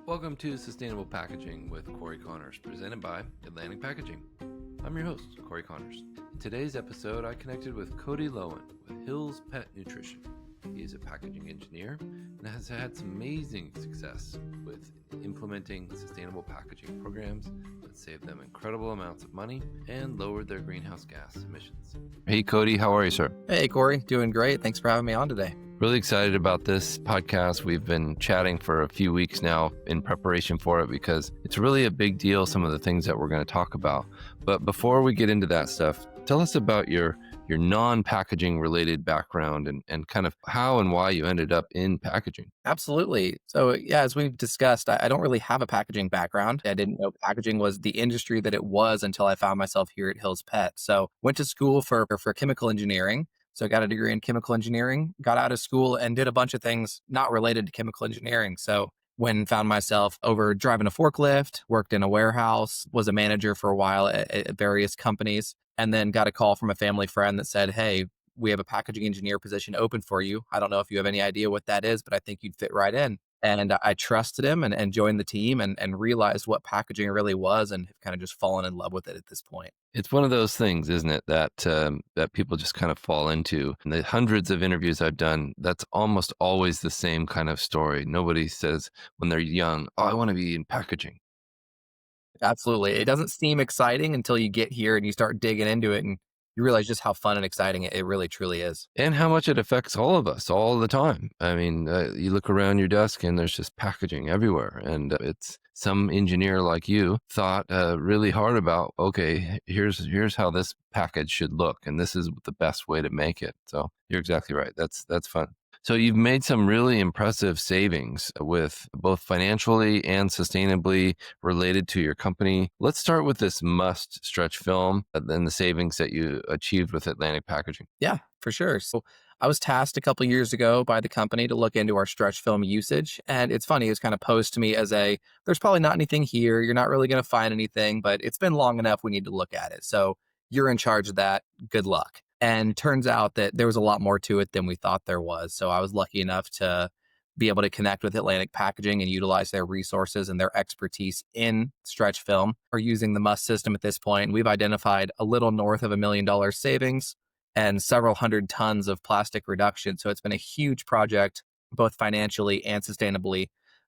Welcome to Sustainable Packaging with Cory Connors, presented by Atlantic Packaging. I'm your host, Cory Connors. In today's episode, I connected with Cody Loewen with Hill's Pet Nutrition. He is a packaging engineer and has had some amazing success with implementing sustainable packaging programs that save them incredible amounts of money and lowered their greenhouse gas emissions. Hey, Cody, how are you, sir? Hey, Cory, doing great. Thanks for having me on today. Really excited about this podcast. We've been chatting for a few weeks now in preparation for it because it's really a big deal, some of the things that we're going to talk about. But before we get into that stuff, tell us about your non-packaging related background and kind of how and why you ended up in packaging. Absolutely. So yeah, as we've discussed, I don't really have a packaging background. I didn't know packaging was the industry that it was until I found myself here at Hill's Pet. So went to school for chemical engineering. So I got a degree in chemical engineering, got out of school and did a bunch of things not related to chemical engineering. So when found myself over driving a forklift, worked in a warehouse, was a manager for a while at various companies, and then got a call from a family friend that said, "Hey, we have a packaging engineer position open for you. I don't know if you have any idea what that is, but I think you'd fit right in." And I trusted him and joined the team and realized what packaging really was and have kind of just fallen in love with it at this point. It's one of those things, isn't it, that that people just kind of fall into. In the hundreds of interviews I've done, that's almost always the same kind of story. Nobody says when they're young, "Oh, I want to be in packaging." Absolutely. It doesn't seem exciting until you get here and you start digging into it and you realize just how fun and exciting it really truly is. And how much it affects all of us all the time. I mean, you look around your desk and there's just packaging everywhere. And it's some engineer like you thought really hard about, okay, here's how this package should look. And this is the best way to make it. So you're exactly right. That's fun. So you've made some really impressive savings with both financially and sustainably related to your company. Let's start with this must stretch film and the savings that you achieved with Atlantic Packaging. Yeah, for sure. So I was tasked a couple years ago by the company to look into our stretch film usage. And it's funny, it was kind of posed to me as there's probably not anything here. You're not really going to find anything, but it's been long enough. We need to look at it. So you're in charge of that. Good luck. And turns out that there was a lot more to it than we thought there was. So I was lucky enough to be able to connect with Atlantic Packaging and utilize their resources and their expertise in stretch film. We're using the MUST system at this point. We've identified a little north of $1 million savings and several hundred tons of plastic reduction. So it's been a huge project, both financially and sustainably,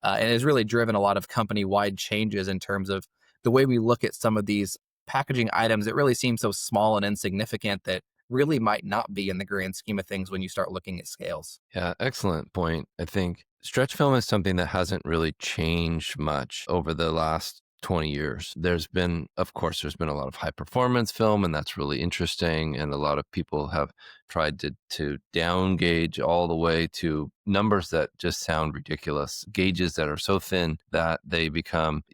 and has really driven a lot of company-wide changes in terms of the way we look at some of these packaging items. It really seems so small and insignificant that really might not be in the grand scheme of things when you start looking at scales. Yeah, excellent point. I think stretch film is something that hasn't really changed much over the last 20 years. There's been a lot of high performance film, and that's really interesting. And a lot of people have tried to down gauge all the way to numbers that just sound ridiculous, gauges that are so thin that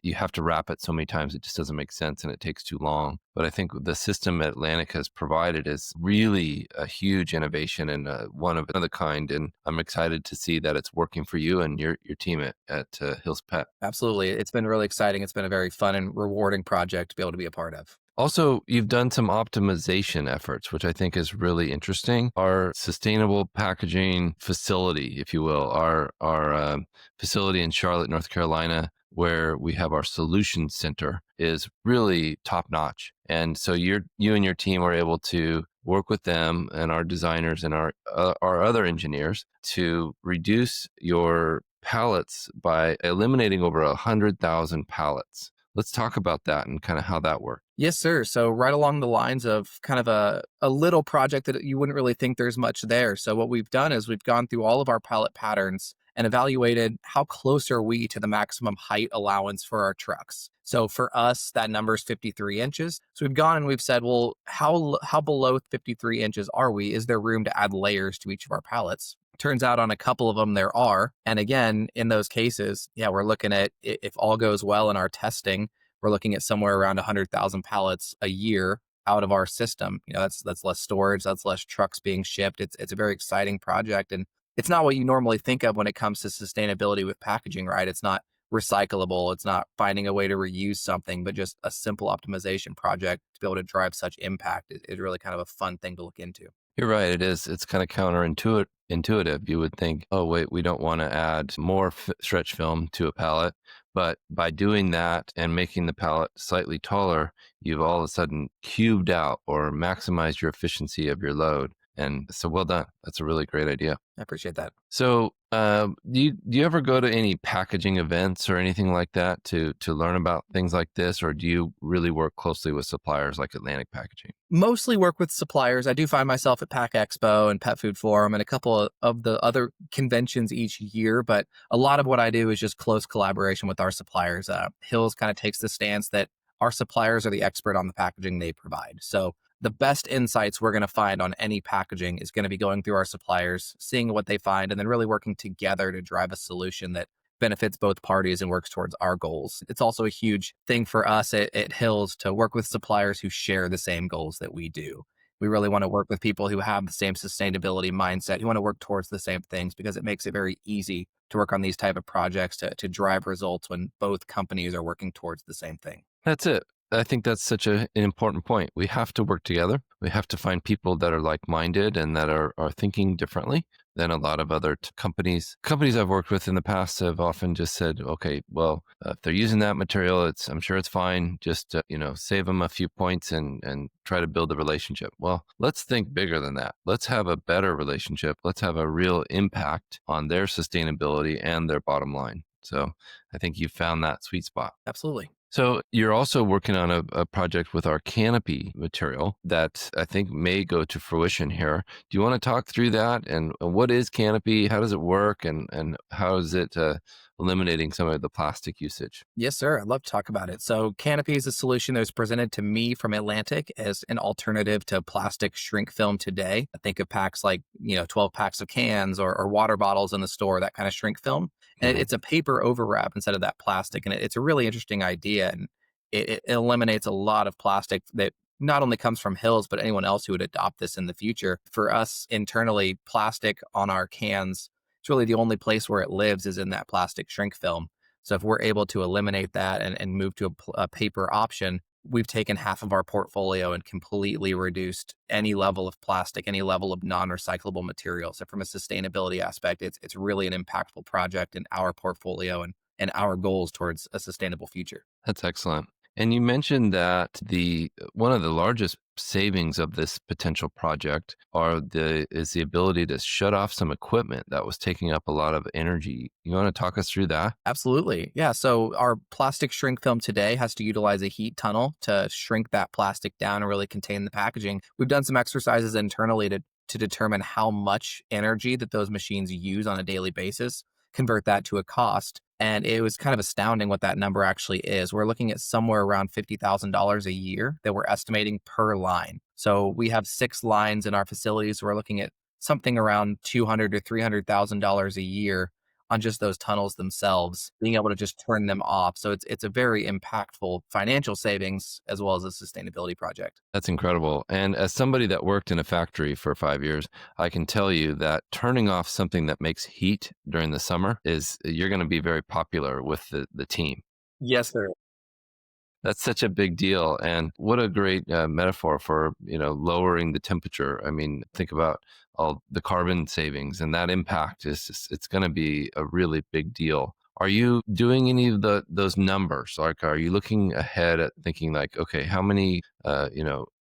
you have to wrap it so many times it just doesn't make sense and it takes too long. But I think the system Atlantic has provided is really a huge innovation and one of the kind. And I'm excited to see that it's working for you and your team at Hill's Pet. Absolutely. It's been really exciting. It's been a very fun and rewarding project to be able to be a part of. Also, you've done some optimization efforts, which I think is really interesting. Our sustainable packaging facility, if you will, our facility in Charlotte, North Carolina, where we have our solution center, is really top notch. And so you and your team are able to work with them and our designers and our other engineers to reduce your pallets by eliminating over 100,000 pallets. Let's talk about that and kind of how that worked. Yes, sir. So right along the lines of kind of a little project that you wouldn't really think there's much there. So what we've done is we've gone through all of our pallet patterns and evaluated how close are we to the maximum height allowance for our trucks. So for us, that number is 53 inches. So we've gone and we've said, well, how below 53 inches are we? Is there room to add layers to each of our pallets? Turns out on a couple of them there are. And again, in those cases, we're looking at, if all goes well in our testing, we're looking at somewhere around 100,000 pallets a year out of our system. That's less storage, that's less trucks being shipped. It's a very exciting project. And it's not what you normally think of when it comes to sustainability with packaging, right? It's not recyclable. It's not finding a way to reuse something, but just a simple optimization project to be able to drive such impact is really kind of a fun thing to look into. You're right. It is. It's kind of counterintuitive. You would think, oh, wait, we don't want to add more stretch film to a pallet. But by doing that and making the pallet slightly taller, you've all of a sudden cubed out or maximized your efficiency of your load. And so well done. That's a really great idea. I appreciate that. So, do you ever go to any packaging events or anything like that to learn about things like this, or do you really work closely with suppliers like Atlantic Packaging? Mostly work with suppliers. I do find myself at Pack Expo and Pet Food Forum and a couple of the other conventions each year, but a lot of what I do is just close collaboration with our suppliers. Hills kind of takes the stance that our suppliers are the expert on the packaging they provide. So the best insights we're going to find on any packaging is going to be going through our suppliers, seeing what they find, and then really working together to drive a solution that benefits both parties and works towards our goals. It's also a huge thing for us at Hills to work with suppliers who share the same goals that we do. We really want to work with people who have the same sustainability mindset, who want to work towards the same things because it makes it very easy to work on these type of projects to drive results when both companies are working towards the same thing. That's it. I think that's such an important point. We have to work together. We have to find people that are like-minded and that are thinking differently than a lot of other companies. Companies I've worked with in the past have often just said, "Okay, well, if they're using that material, I'm sure it's fine. Just save them a few points and try to build a relationship." Well, let's think bigger than that. Let's have a better relationship. Let's have a real impact on their sustainability and their bottom line. So I think you found that sweet spot. Absolutely. So you're also working on a project with our canopy material that I think may go to fruition here. Do you want to talk through that? And what is canopy? How does it work? And how is it eliminating some of the plastic usage? Yes, sir. I'd love to talk about it. So, Canopy is a solution that was presented to me from Atlantic as an alternative to plastic shrink film today. I think of packs like, 12 packs of cans or water bottles in the store, that kind of shrink film. And Mhm. it's a paper overwrap instead of that plastic. And it's a really interesting idea. And it eliminates a lot of plastic that not only comes from Hills, but anyone else who would adopt this in the future. For us internally, plastic on our cans, it's really the only place where it lives is in that plastic shrink film. So if we're able to eliminate that and move to a paper option, we've taken half of our portfolio and completely reduced any level of plastic, any level of non-recyclable material. So from a sustainability aspect, it's really an impactful project in our portfolio and our goals towards a sustainable future. That's excellent. And you mentioned that the one of the largest savings of this potential project is the ability to shut off some equipment that was taking up a lot of energy. You want to talk us through that? Absolutely. Yeah. So our plastic shrink film today has to utilize a heat tunnel to shrink that plastic down and really contain the packaging. We've done some exercises internally to determine how much energy that those machines use on a daily basis, convert that to a cost. And it was kind of astounding what that number actually is. We're looking at somewhere around $50,000 a year that we're estimating per line. So we have 6 lines in our facilities. We're looking at something around $200,000 to $300,000 a year on just those tunnels themselves, being able to just turn them off. So it's a very impactful financial savings as well as a sustainability project. That's incredible. And as somebody that worked in a factory for 5 years, I can tell you that turning off something that makes heat during the summer is you're going to be very popular with the team. Yes, sir. That's such a big deal, and what a great metaphor for lowering the temperature. I mean, think about all the carbon savings, and that impact is it's going to be a really big deal. Are you doing any of those numbers? Like, are you looking ahead at thinking like, okay, how many,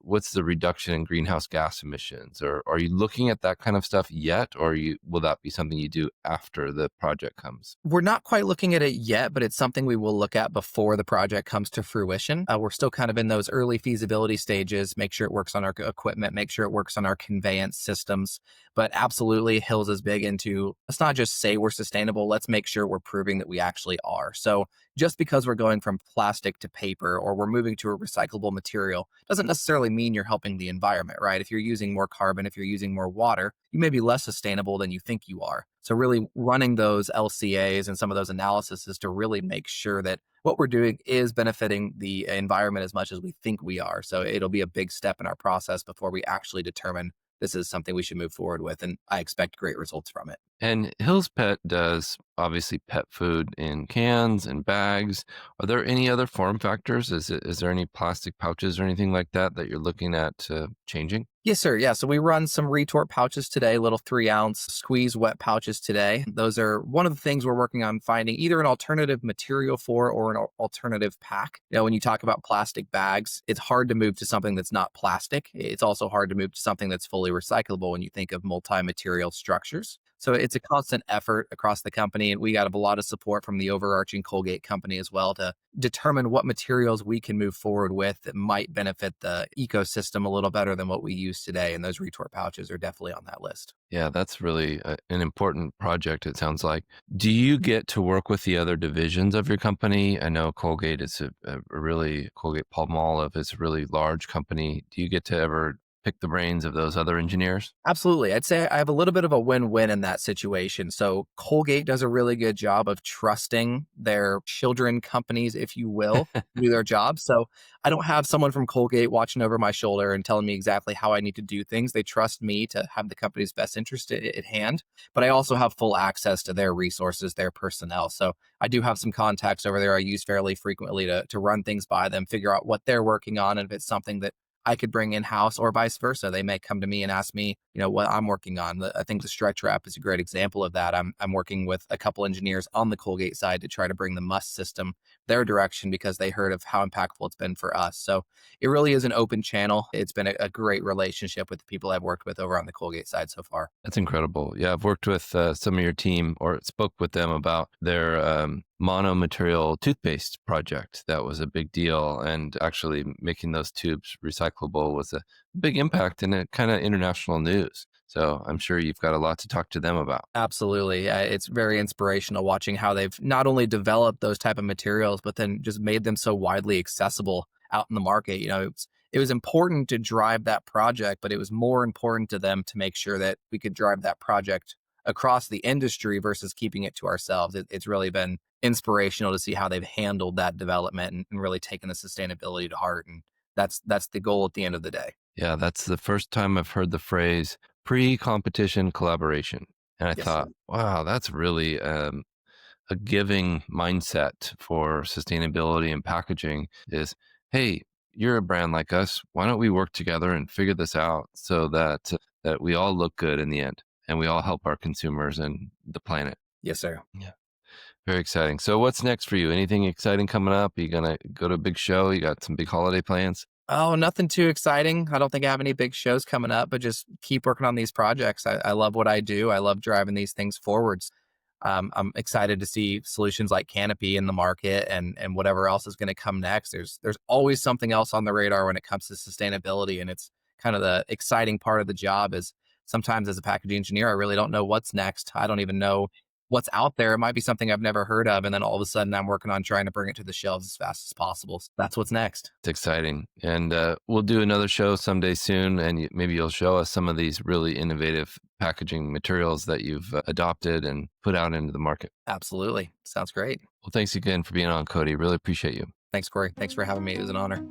what's the reduction in greenhouse gas emissions, or are you looking at that kind of stuff yet, or will that be something you do after the project comes? We're not quite looking at it yet, but it's something we will look at before the project comes to fruition. We're still kind of in those early feasibility stages, make sure it works on our equipment, make sure it works on our conveyance systems. But absolutely, Hills is big into let's not just say we're sustainable, let's make sure we're proving that we actually are. So just because we're going from plastic to paper or we're moving to a recyclable material doesn't necessarily mean you're helping the environment, right? If you're using more carbon, if you're using more water, you may be less sustainable than you think you are. So really running those LCAs and some of those analyses is to really make sure that what we're doing is benefiting the environment as much as we think we are. So it'll be a big step in our process before we actually determine this is something we should move forward with. And I expect great results from it. And Hill's Pet does obviously pet food in cans and bags. Are there any other form factors? Is there any plastic pouches or anything like that that you're looking at changing? Yes, sir. Yeah. So we run some retort pouches today, little 3-ounce squeeze wet pouches today. Those are one of the things we're working on finding either an alternative material for or an alternative pack. When you talk about plastic bags, it's hard to move to something that's not plastic. It's also hard to move to something that's fully recyclable when you think of multi material structures. So it's a constant effort across the company. And we got a lot of support from the overarching Colgate company as well to determine what materials we can move forward with that might benefit the ecosystem a little better than what we use today. And those retort pouches are definitely on that list. Yeah, that's really an important project, it sounds like. Do you get to work with the other divisions of your company? I know Colgate is a really, Colgate Palmolive is a really large company. Do you get to ever pick the brains of those other engineers? Absolutely. I'd say I have a little bit of a win-win in that situation. So Colgate does a really good job of trusting their children companies, if you will, to do their job. So I don't have someone from Colgate watching over my shoulder and telling me exactly how I need to do things. They trust me to have the company's best interest at hand, but I also have full access to their resources, their personnel. So I do have some contacts over there I use fairly frequently to run things by them, figure out what they're working on, and if it's something that I could bring in house or vice versa. They may come to me and ask me, what I'm working on. I think the stretch wrap is a great example of that. I'm working with a couple engineers on the Colgate side to try to bring the Must system their direction because they heard of how impactful it's been for us. So it really is an open channel. It's been a great relationship with the people I've worked with over on the Colgate side so far. That's incredible. Yeah, I've worked with some of your team or spoke with them about their monomaterial toothpaste project. That was a big deal. And actually making those tubes recyclable was a big impact and a kind of international news. So I'm sure you've got a lot to talk to them about. Absolutely. It's very inspirational watching how they've not only developed those type of materials, but then just made them so widely accessible out in the market. It was important to drive that project, but it was more important to them to make sure that we could drive that project across the industry versus keeping it to ourselves. It's really been inspirational to see how they've handled that development and really taken the sustainability to heart. And that's the goal at the end of the day. Yeah, that's the first time I've heard the phrase pre-competition collaboration. And I Yes, sir. thought, wow, that's really a giving mindset for sustainability and packaging is, hey, you're a brand like us. Why don't we work together and figure this out so that we all look good in the end and we all help our consumers and the planet. Yes, sir. Yeah. Very exciting. So what's next for you? Anything exciting coming up? You gonna go to a big show? You got some big holiday plans? Oh, nothing too exciting. I don't think I have any big shows coming up, but just keep working on these projects. I love what I do. I love driving these things forwards. I'm excited to see solutions like Canopy in the market and whatever else is going to come next. There's always something else on the radar when it comes to sustainability, and it's kind of the exciting part of the job. Is sometimes as a packaging engineer, I really don't know what's next. I don't even know what's out there. It might be something I've never heard of, and then all of a sudden I'm working on trying to bring it to the shelves as fast as possible. So that's what's next. It's exciting. And we'll do another show someday soon. And maybe you'll show us some of these really innovative packaging materials that you've adopted and put out into the market. Absolutely. Sounds great. Well, thanks again for being on, Cody. Really appreciate you. Thanks, Corey. Thanks for having me. It was an honor.